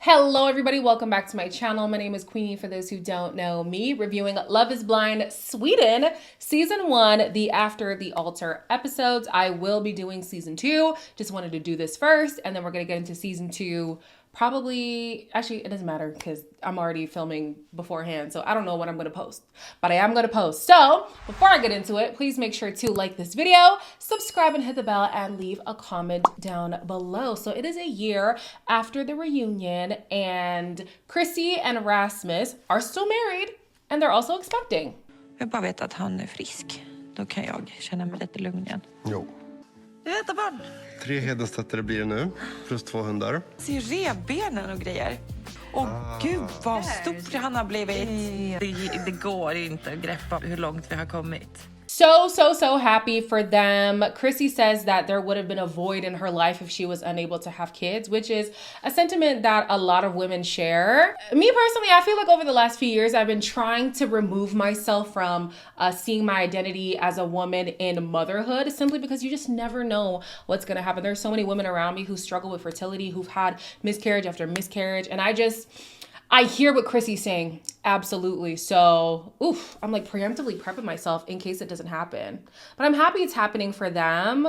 Hello everybody, welcome back to my channel. My name is Queenie for those who don't know me, reviewing Love is Blind Sweden Season 1, the After the Altar episodes. I will be doing Season 2, just wanted to do this first, and then we're going to get into Season 2 probably, actually it doesn't matter because I'm already filming beforehand, so I don't know what I'm going to post, but I am going to post. So before I get into it, please make sure to like this video, subscribe and hit the bell, and leave a comment down below. So it is a year after the reunion, and Chrissy and Rasmus are still married and they're also expecting. Jag bara vet att han är frisk. Då kan jag känna mig lite lugn igen. Jo. Du vet barn. 3 hedenstätter blir det nu, plus 2 hundar. Ser revbenen och grejer. Och gud vad stor han har blivit. Det går inte att greppa hur långt vi har kommit. So happy for them. Chrissy says that there would have been a void in her life if she was unable to have kids, which is a sentiment that a lot of women share. Me personally, I feel like over the last few years, I've been trying to remove myself from seeing my identity as a woman in motherhood, simply because you just never know what's going to happen. There's so many women around me who struggle with fertility, who've had miscarriage after miscarriage, and I hear what Chrissy's saying, absolutely. So, I'm like preemptively prepping myself in case it doesn't happen. But I'm happy it's happening for them.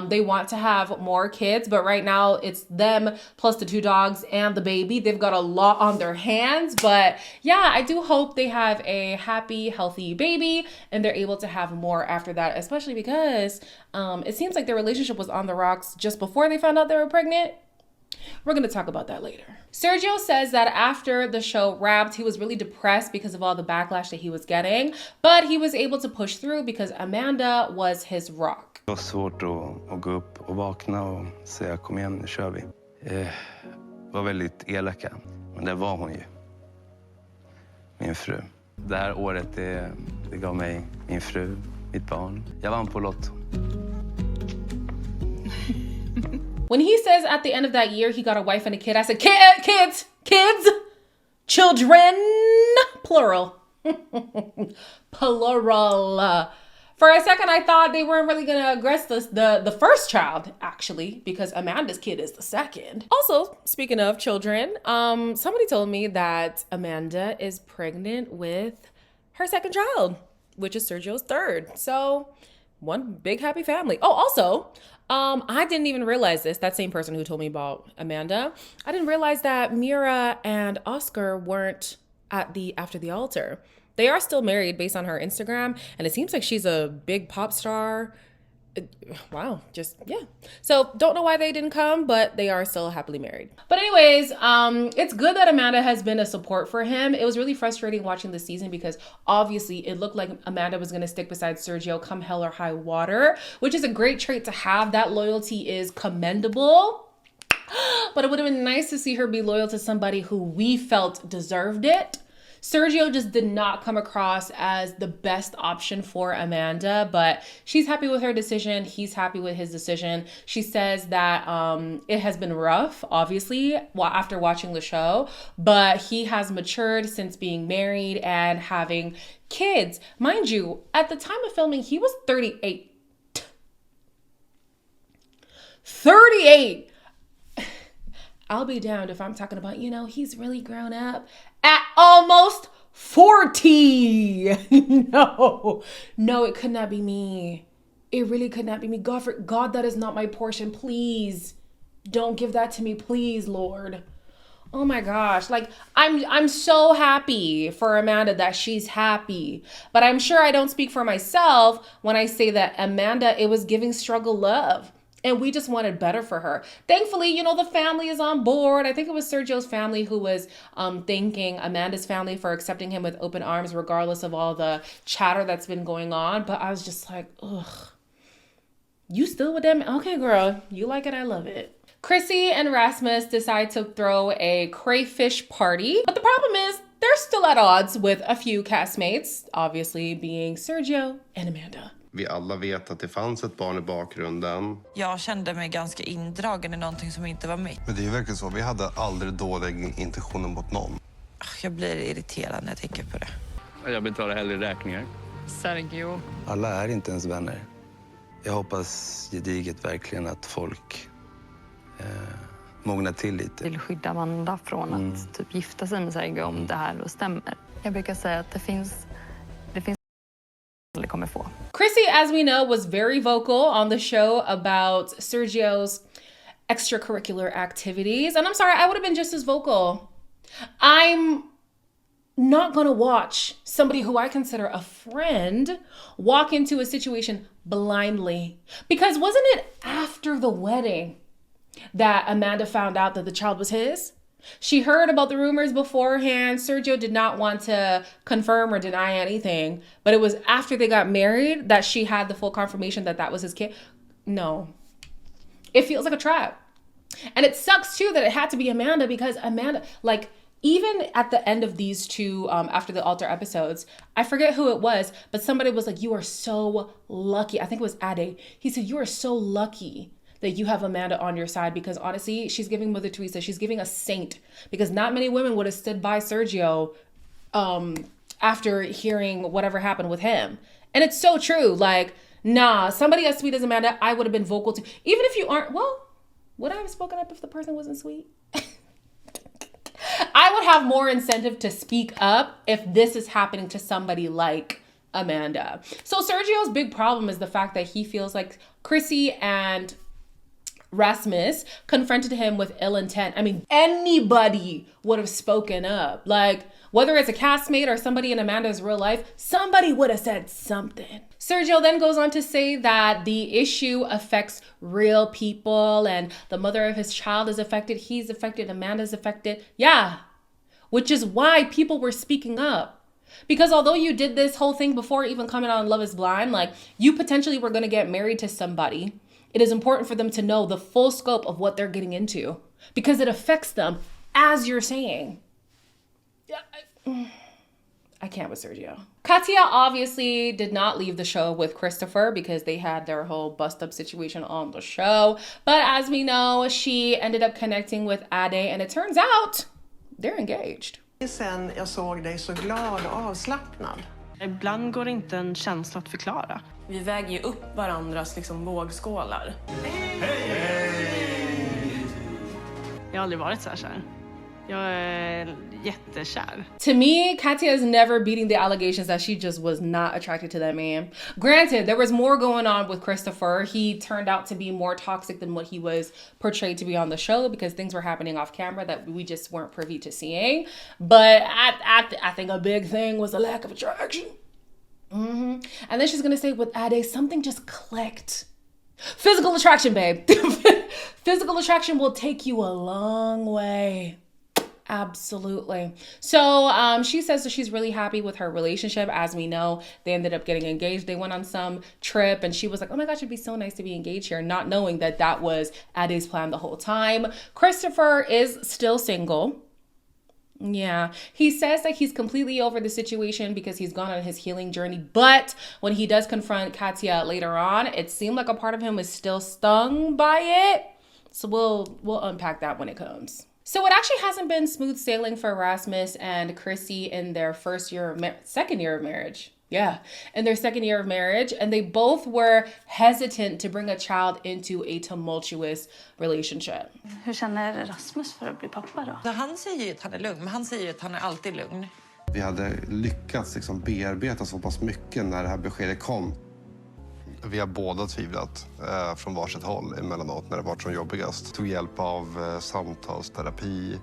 They want to have more kids, but right now it's them plus the 2 dogs and the baby. They've got a lot on their hands, but yeah, I do hope they have a happy, healthy baby and they're able to have more after that, especially because it seems like their relationship was on the rocks just before they found out they were pregnant. We're going to talk about that later. Sergio says that after the show wrapped, he was really depressed because of all the backlash that he was getting, but he was able to push through because Amanda was his rock. Det var svårt att gå upp och vakna och säga kom igen, nu kör vi. Var väldigt elaka, men det var hon ju. Min fru. Det här året det gav mig min fru, mitt barn. Jag vann på Lotto. When he says at the end of that year he got a wife and a kid, I said, kids, children, plural. Plural. For a second, I thought they weren't really going to address the first child, actually, because Amanda's kid is the second. Also, speaking of children, somebody told me that Amanda is pregnant with her second child, which is Sergio's third. So one big happy family. Oh, also, I didn't even realize this. That same person who told me about Amanda, I didn't realize that Mira and Oscar weren't at the After the Altar. They are still married based on her Instagram, and it seems like she's a big pop star. Wow, just, yeah. So don't know why they didn't come, but they are still happily married. But anyways, it's good that Amanda has been a support for him. It was really frustrating watching this season because obviously it looked like Amanda was going to stick beside Sergio come hell or high water, which is a great trait to have. That loyalty is commendable. But it would have been nice to see her be loyal to somebody who we felt deserved it. Sergio just did not come across as the best option for Amanda, but she's happy with her decision. He's happy with his decision. She says that it has been rough, obviously, after watching the show, but he has matured since being married and having kids. Mind you, at the time of filming, he was 38. 38! I'll be damned if I'm talking about, he's really grown up at almost 40. No, it could not be me. It really could not be me. God, that is not my portion. Please don't give that to me. Please, Lord. Oh my gosh. Like, I'm so happy for Amanda that she's happy, but I'm sure I don't speak for myself when I say that Amanda, it was giving struggle love. And we just wanted better for her. Thankfully, the family is on board. I think it was Sergio's family who was thanking Amanda's family for accepting him with open arms, regardless of all the chatter that's been going on. But I was just like, ugh, you still with them? Okay, girl, you like it, I love it. Chrissy and Rasmus decide to throw a crayfish party. But the problem is they're still at odds with a few castmates, obviously being Sergio and Amanda. Vi alla vet att det fanns ett barn i bakgrunden. Jag kände mig ganska indragen i någonting som inte var mitt. Men det är ju verkligen så. Vi hade aldrig dåliga intentioner mot någon. Jag blir irriterad när jag tänker på det. Jag betalar hellre räkningar. Sergio. Alla är inte ens vänner. Jag hoppas gediget verkligen att folk mogna till lite. Vill skydda Amanda från att typ gifta sig med Sergio om det här då stämmer. Jag brukar säga att det finns kommer få. Chrissy, as we know, was very vocal on the show about Sergio's extracurricular activities. And I'm sorry, I would have been just as vocal. I'm not gonna watch somebody who I consider a friend walk into a situation blindly. Because wasn't it after the wedding that Amanda found out that the child was his? She heard about the rumors beforehand. Sergio did not want to confirm or deny anything, but it was after they got married that she had the full confirmation that that was his kid. No, it feels like a trap. And it sucks too that it had to be Amanda, because Amanda, like, even at the end of these two, after the altar episodes, I forget who it was, but somebody was like, you are so lucky. I think it was Ade. He said, you are so lucky that you have Amanda on your side, because honestly, she's giving Mother Teresa, she's giving a saint, because not many women would have stood by Sergio after hearing whatever happened with him. And it's so true. Like, nah, somebody as sweet as Amanda, I would have been vocal to. Even if you aren't, well, would I have spoken up if the person wasn't sweet? I would have more incentive to speak up if this is happening to somebody like Amanda. So Sergio's big problem is the fact that he feels like Chrissy and Rasmus confronted him with ill intent. I mean, anybody would have spoken up. Like, whether it's a castmate or somebody in Amanda's real life, somebody would have said something. Sergio then goes on to say that the issue affects real people and the mother of his child is affected, he's affected, Amanda's affected. Yeah, which is why people were speaking up. Because although you did this whole thing before even coming on Love is Blind, like, you potentially were going to get married to somebody. It is important for them to know the full scope of what they're getting into, because it affects them, as you're saying. I can't with Sergio. Katia obviously did not leave the show with Christopher because they had their whole bust-up situation on the show. But as we know, she ended up connecting with Ade, and it turns out they're engaged. Sen jag såg dig så glad och avslappnad. Ibland går det inte en känsla att förklara. Vi väger ju upp varandras liksom vågskålar. Jag har aldrig varit så här kär. Jag är jättekär. To me, Katia is never beating the allegations that she just was not attracted to that man. Granted, there was more going on with Christopher. He turned out to be more toxic than what he was portrayed to be on the show, because things were happening off camera that we just weren't privy to seeing. But I think a big thing was the lack of attraction. And then she's gonna say with Ade, something just clicked. Physical attraction, babe. Physical attraction will take you a long way. Absolutely. So she says that she's really happy with her relationship. As we know, they ended up getting engaged. They went on some trip and she was like, oh my gosh, it'd be so nice to be engaged here, not knowing that that was Ade's plan the whole time. Christopher is still single. Yeah, he says that he's completely over the situation because he's gone on his healing journey. But when he does confront Katia later on, it seemed like a part of him was still stung by it. So we'll unpack that when it comes. So it actually hasn't been smooth sailing for Rasmus and Chrissy in their second year of marriage. Yeah, in their second year of marriage. And they both were hesitant to bring a child into a tumultuous relationship. Hur känner Rasmus för att bli pappa då? Så han säger ju att han är lugn, men han säger ju att han är alltid lugn. Vi hade lyckats liksom bearbeta så pass mycket när det här beskedet kom. Vi har båda tvivlat från varsitt håll emellanåt när det varit som jobbigast. Tog hjälp av samtalsterapi.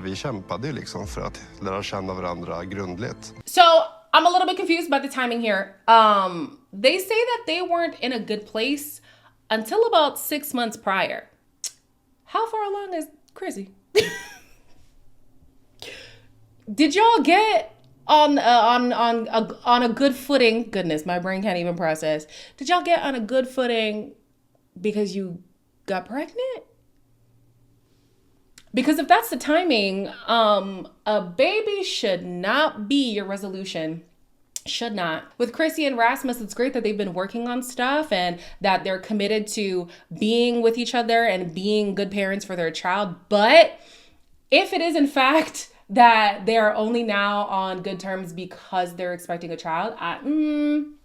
Vi kämpade ju liksom för att lära känna varandra grundligt. So I'm a little bit confused by the timing here. They say that they weren't in a good place until about 6 months prior. How far along is Chrissy? Did y'all get on a good footing? Goodness, my brain can't even process. Did y'all get on a good footing because you got pregnant? Because if that's the timing, a baby should not be your resolution. Should not. With Chrissy and Rasmus, it's great that they've been working on stuff and that they're committed to being with each other and being good parents for their child. But if it is in fact that they are only now on good terms because they're expecting a child, I don't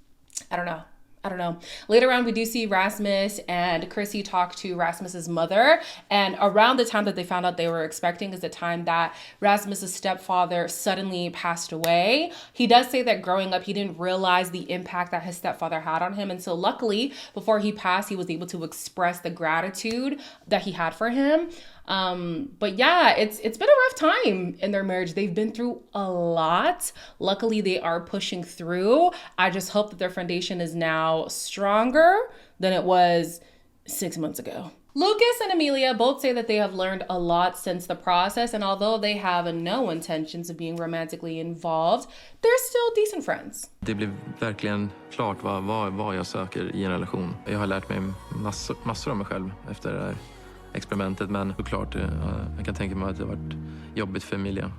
know. I don't know. Later on, we do see Rasmus and Chrissy talk to Rasmus's mother. And around the time that they found out they were expecting is the time that Rasmus's stepfather suddenly passed away. He does say that growing up, he didn't realize the impact that his stepfather had on him. And so luckily, before he passed, he was able to express the gratitude that he had for him. But yeah, it's been a rough time in their marriage. They've been through a lot. Luckily, they are pushing through. I just hope that their foundation is now stronger than it was 6 months ago. Lucas and Amelia both say that they have learned a lot since the process, and although they have no intentions of being romantically involved, they're still decent friends. Det blev verkligen klart vad jag söker i en relation. Jag har lärt mig massor om mig själv efter det här experimentet, men såklart jag kan tänka mig att det har varit jobbigt för Amelia.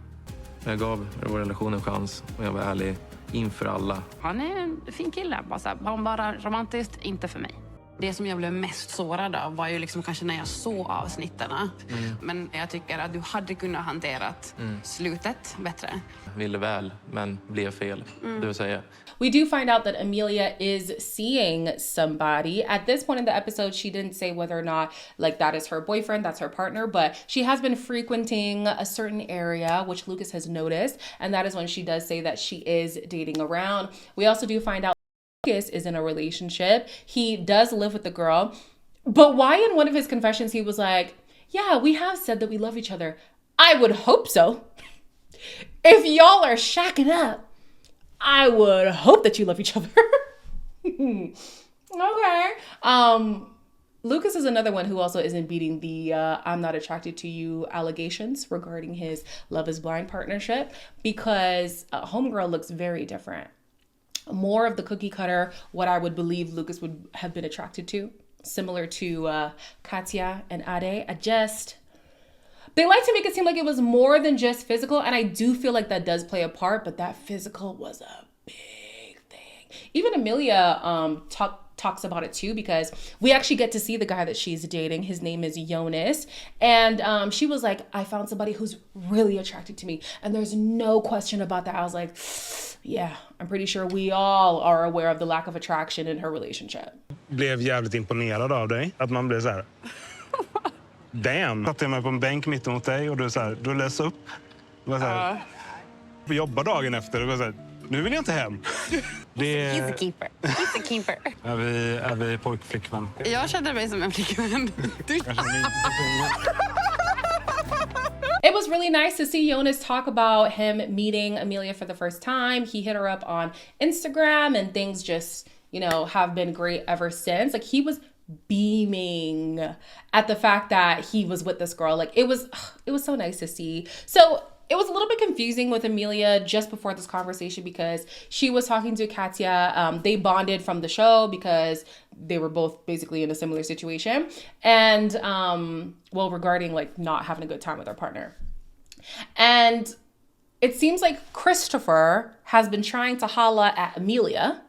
Jag gav vår relation en chans och jag var ärlig inför alla. Han är en fin kille, bara romantiskt, inte för mig. Det som jag blev mest sårad av var ju liksom kanske när jag såg avsnitterna. Men jag tycker att du hade kunnat hanterat slutet bättre. Ville väl, men blev fel, det vill säga. We do find out that Amelia is seeing somebody. At this point in the episode, she didn't say whether or not like that is her boyfriend, that's her partner, but she has been frequenting a certain area, which Lucas has noticed. And that is when she does say that she is dating around. We also do find out Lucas is in a relationship. He does live with the girl. But why in one of his confessions, he was like, yeah, we have said that we love each other. I would hope so. If y'all are shacking up, I would hope that you love each other. Okay. Lucas is another one who also isn't beating the I'm not attracted to you allegations regarding his Love is Blind partnership, because Homegirl looks very different. More of the cookie cutter, what I would believe Lucas would have been attracted to, similar to Kata and AD. They like to make it seem like it was more than just physical, and I do feel like that does play a part, but that physical was a big thing. Even Amelia talks about it too, because we actually get to see the guy that she's dating. His name is Jonas, and she was like, I found somebody who's really attracted to me, and there's no question about that. I was like, yeah, I'm pretty sure we all are aware of the lack of attraction in her relationship. Blev jävligt imponerad av dig, att man blev så här. Damn. Satt jag mig på en bänk mitt emot dig och du så här, du läste upp. Du var så här. Vi jobbar dagen efter och var så här, nu vill jag inte hem. He's a keeper. He's a keeper. Är vi pojkflickvän? Jag känner mig som en flickvän. It was really nice to see Jonas talk about him meeting Amelia for the first time. He hit her up on Instagram, and things just, have been great ever since. Like, he was beaming at the fact that he was with this girl. Like, it was so nice to see. So it was a little bit confusing with Amelia just before this conversation, because she was talking to Katya. They bonded from the show because they were both basically in a similar situation. And, regarding like not having a good time with their partner. And it seems like Christopher has been trying to holla at Amelia,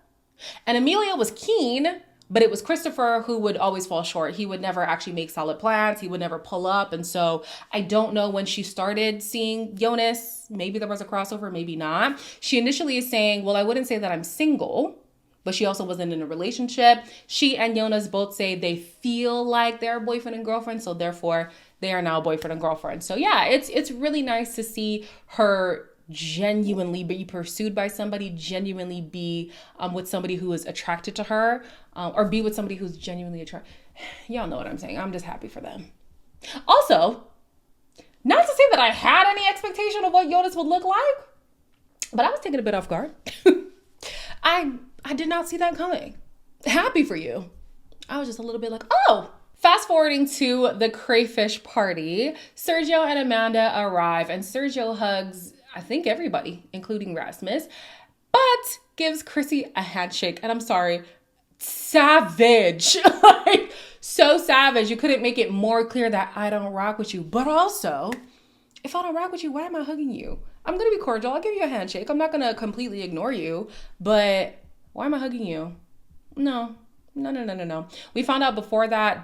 and Amelia was keen, but it was Christopher who would always fall short. He would never actually make solid plans. He would never pull up. And so I don't know when she started seeing Jonas. Maybe there was a crossover, maybe not. She initially is saying, well, I wouldn't say that I'm single, but she also wasn't in a relationship. She and Jonas both say they feel like they're boyfriend and girlfriend, so therefore they are now boyfriend and girlfriend. So yeah, it's really nice to see her genuinely be pursued by somebody, genuinely be with somebody who is attracted to her, or be with somebody who's genuinely attracted. Y'all know what I'm saying. I'm just happy for them. Also, not to say that I had any expectation of what Jonas would look like, but I was taken a bit off guard. I did not see that coming. Happy for you. I was just a little bit like, oh. Fast forwarding to the crayfish party, Sergio and Amanda arrive, and Sergio hugs, I think, everybody, including Rasmus, but gives Chrissy a handshake. And I'm sorry, savage. Like, so savage. You couldn't make it more clear that I don't rock with you. But also, if I don't rock with you, why am I hugging you? I'm going to be cordial. I'll give you a handshake. I'm not going to completely ignore you. But why am I hugging you? No. We found out before that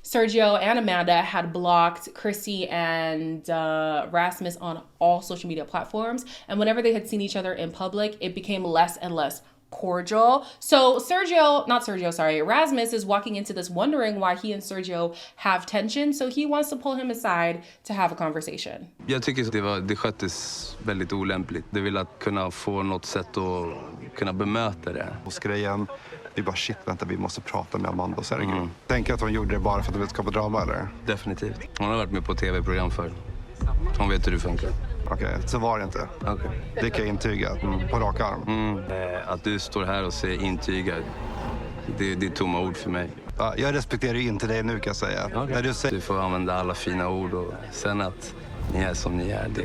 Sergio and Amanda had blocked Chrissy and Rasmus on all social media platforms. And whenever they had seen each other in public, it became less and less cordial. So Rasmus is walking into this wondering why he and Sergio have tension. So he wants to pull him aside to have a conversation. Jag tycker det sköttes väldigt olämpligt. Det vill att kunna få något sätt att kunna bemöta det. Och grejen, vi bara shit, vänta, vi måste prata med Amanda och Sergio. Tänker att hon gjorde det bara för att de vill skapa drama, eller? Definitivt. Hon har varit med på tv-program för. Hon vet hur det funkar. Okej, så var det inte. Det kan jag intyga, på rak arm. Att du står här och säger intyga, det är tomma ord för mig. Ja, jag respekterar ju inte dig nu, kan jag säga. När Du får använda alla fina ord och sen att ni är som ni är, det.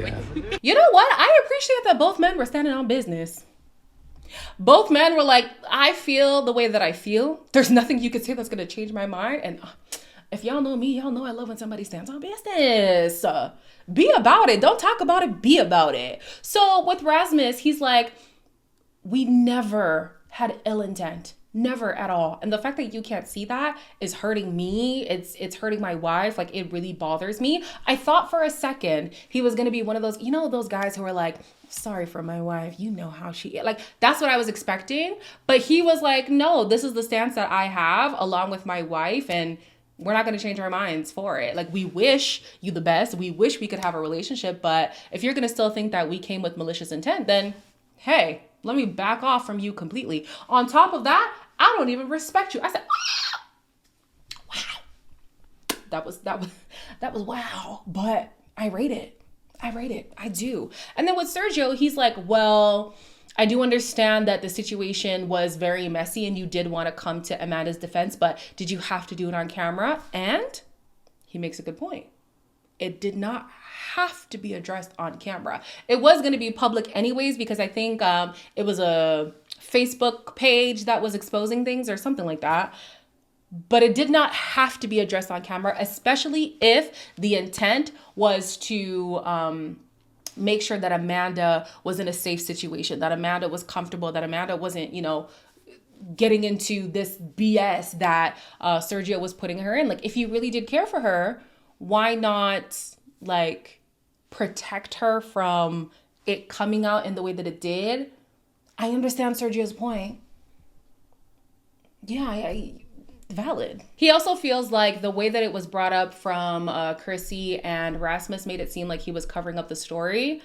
You know what? I appreciate that both men were standing on business. Both men were like, I feel the way that I feel. There's nothing you could say that's going to change my mind. And if y'all know me, y'all know I love when somebody stands on business. Be about it. Don't talk about it. Be about it. So with Rasmus, he's like, we never had ill intent. Never at all. And the fact that you can't see that is hurting me. It's hurting my wife. Like, it really bothers me. I thought for a second he was going to be one of those, you know, those guys who are like, sorry for my wife. You know how she is. Like, that's what I was expecting. But he was like, no, this is the stance that I have along with my wife. And we're not going to change our minds for it. Like, we wish you the best. We wish we could have a relationship. But if you're going to still think that we came with malicious intent, then hey, let me back off from you completely. On top of that, I don't even respect you. I said, wow. That was wow. But I rate it. I do. And then with Sergio, he's like, well, I do understand that the situation was very messy and you did want to come to Amanda's defense, but did you have to do it on camera? And he makes a good point. It did not have to be addressed on camera. It was going to be public anyways, because I think it was a Facebook page that was exposing things or something like that. But it did not have to be addressed on camera, especially if the intent was to make sure that Amanda was in a safe situation, that Amanda was comfortable, that Amanda wasn't, you know, getting into this BS that Sergio was putting her in. Like, if you really did care for her, why not, like, protect her from it coming out in the way that it did? I understand Sergio's point. Yeah, valid. He also feels like the way that it was brought up from Chrissy and Rasmus made it seem like he was covering up the story.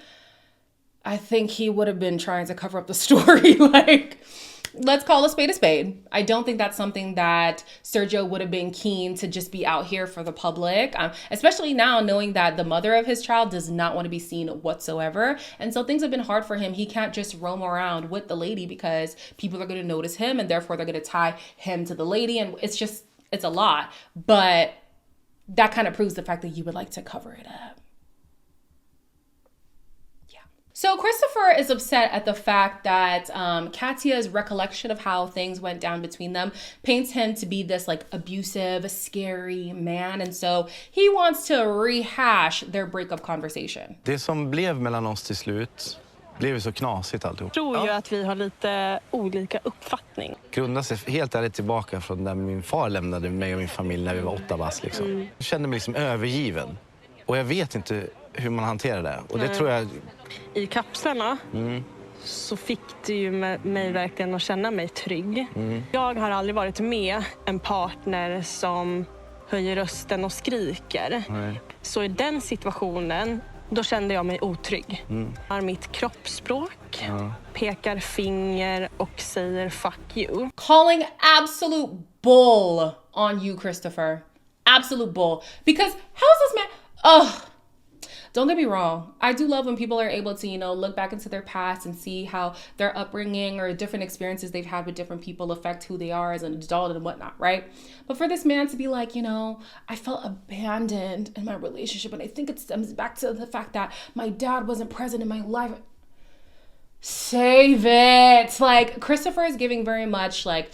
I think he would have been trying to cover up the story. Like, let's call a spade a spade. I don't think that's something that Sergio would have been keen to just be out here for the public, especially now knowing that the mother of his child does not want to be seen whatsoever. And so things have been hard for him. He can't just roam around with the lady because people are going to notice him and therefore they're going to tie him to the lady. And it's a lot. But that kind of proves the fact that you would like to cover it up. So Christopher is upset at the fact that Katya's recollection of how things went down between them paints him to be this like abusive, scary man. And so he wants to rehash their breakup conversation. Det som blev mellan oss till slut blev så knasigt alltihop. Jag tror ju att vi har lite olika uppfattning. Grundar sig helt ärligt tillbaka från när min far lämnade mig och min familj när vi var 8 bast liksom. Jag kände mig liksom övergiven. Och jag vet inte hur man hanterar det. Och det tror jag... I kapslarna så fick det ju mig verkligen att känna mig trygg. Jag har aldrig varit med en partner som höjer rösten och skriker. Så i den situationen, då kände jag mig otrygg. Har mitt kroppsspråk, pekar finger och säger fuck you. Calling absolute bull on you, Christopher. Absolute bull. Because how's this man... Don't get me wrong. I do love when people are able to, you know, look back into their past and see how their upbringing or different experiences they've had with different people affect who they are as an adult and whatnot, right? But for this man to be like, you know, I felt abandoned in my relationship, and I think it stems back to the fact that my dad wasn't present in my life. Save it. Like, Christopher is giving very much like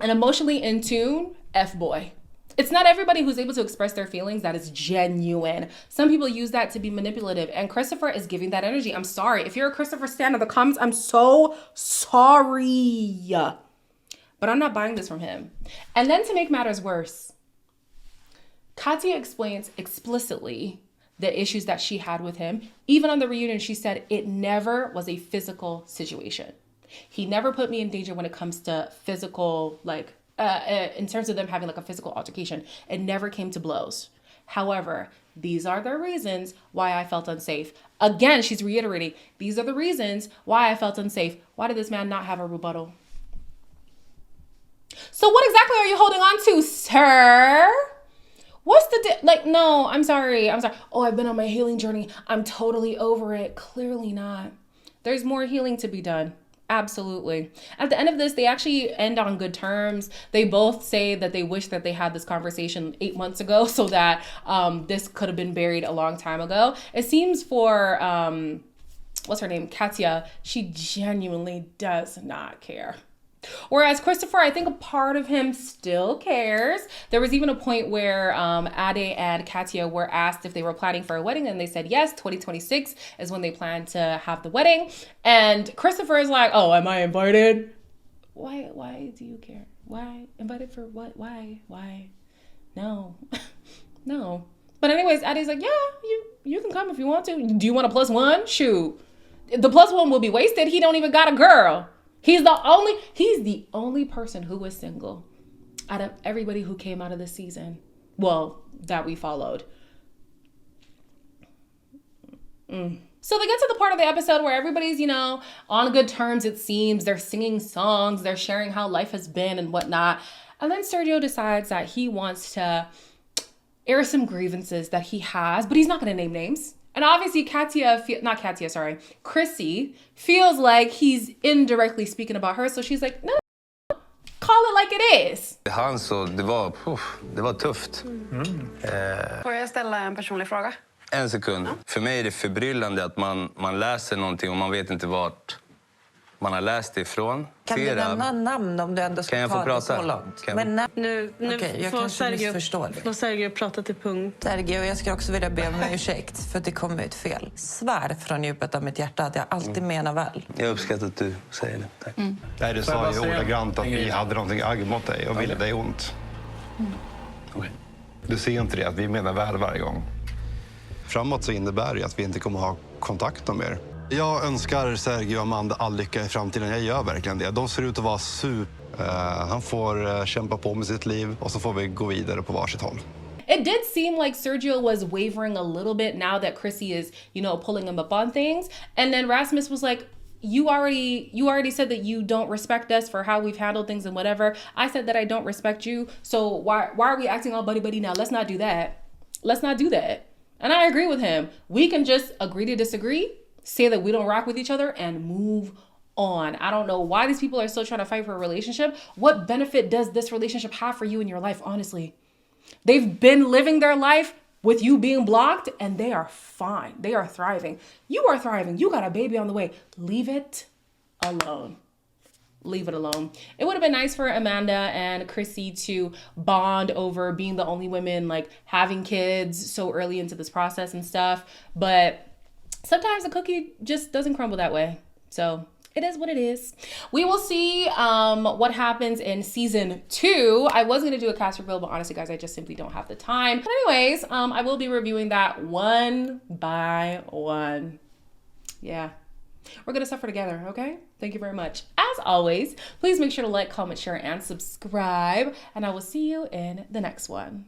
an emotionally in tune F-boy. It's not everybody who's able to express their feelings that is genuine. Some people use that to be manipulative, and Christopher is giving that energy. I'm sorry. If you're a Christopher stan in the comments, I'm so sorry. But I'm not buying this from him. And then to make matters worse, Katya explains explicitly the issues that she had with him. Even on the reunion, she said it never was a physical situation. He never put me in danger when it comes to physical, like, in terms of them having like a physical altercation. It never came to blows. However, these are the reasons why I felt unsafe. Again, she's reiterating, these are the reasons why I felt unsafe. Why did this man not have a rebuttal? So what exactly are you holding on to, sir? What's the like, no, I'm sorry. Oh, I've been on my healing journey. I'm totally over it. Clearly not. There's more healing to be done. Absolutely. At the end of this, they actually end on good terms. They both say that they wish that they had this conversation 8 months ago so that this could have been buried a long time ago. It seems for, what's her name? Katya, she genuinely does not care. Whereas Christopher, I think a part of him still cares. There was even a point where Ade and Katya were asked if they were planning for a wedding, and they said yes, 2026 is when they plan to have the wedding. And Christopher is like, oh, am I invited? Why do you care? Why? Invited for what? Why? No. No. But anyways, Ade's like, yeah, you can come if you want to. Do you want a +1? Shoot. The +1 will be wasted. He don't even got a girl. He's the only person who was single out of everybody who came out of the season. Well, that we followed. So they get to the part of the episode where everybody's, on good terms, it seems. They're singing songs. They're sharing how life has been and whatnot. And then Sergio decides that he wants to air some grievances that he has, but he's not going to name names. And obviously Chrissy feels like he's indirectly speaking about her. So she's like, no, call it like it is. Han så, det var tufft. Får jag ställa en personlig fråga? En sekund. För mig är det förbryllande att man läser någonting och man vet inte vart man har läst det ifrån. Kan du nämna namn om du ändå ska ta det så långt? Men nu okej, jag kanske missförstår det. Får Sergio prata till punkt. Sergio, jag ska också vilja be om ursäkt för att det kom ut fel. Svär från djupet av mitt hjärta att jag alltid menar väl. Jag uppskattar att du säger det. Tack. Nej, du sa ju ordagrant att vi hade någonting agg mot dig och ville dig ont. Okay. Du ser inte det, att vi menar väl varje gång. Framåt så innebär det att vi inte kommer ha kontakt med er. Jag önskar Sergio och Amanda all lycka i framtiden. Jag gör verkligen det. De ser ut att vara han får kämpa på med sitt liv och så får vi gå vidare på varsitt håll. It did seem like Sergio was wavering a little bit now that Chrissy is, pulling him up on things. And then Rasmus was like, you already said that you don't respect us for how we've handled things and whatever. I said that I don't respect you. So why are we acting all buddy-buddy now? Let's not do that. Let's not do that. And I agree with him. We can just agree to disagree, say that we don't rock with each other, and move on. I don't know why these people are still trying to fight for a relationship. What benefit does this relationship have for you in your life, honestly? They've been living their life with you being blocked, and they are fine. They are thriving. You are thriving. You got a baby on the way. Leave it alone. Leave it alone. It would have been nice for Amanda and Chrissy to bond over being the only women, like, having kids so early into this process and stuff. But sometimes the cookie just doesn't crumble that way. So it is what it is. We will see what happens in season 2. I was going to do a cast reveal, but honestly, guys, I just simply don't have the time. But anyways, I will be reviewing that one by one. Yeah. We're going to suffer together, okay? Thank you very much. As always, please make sure to like, comment, share, and subscribe. And I will see you in the next one.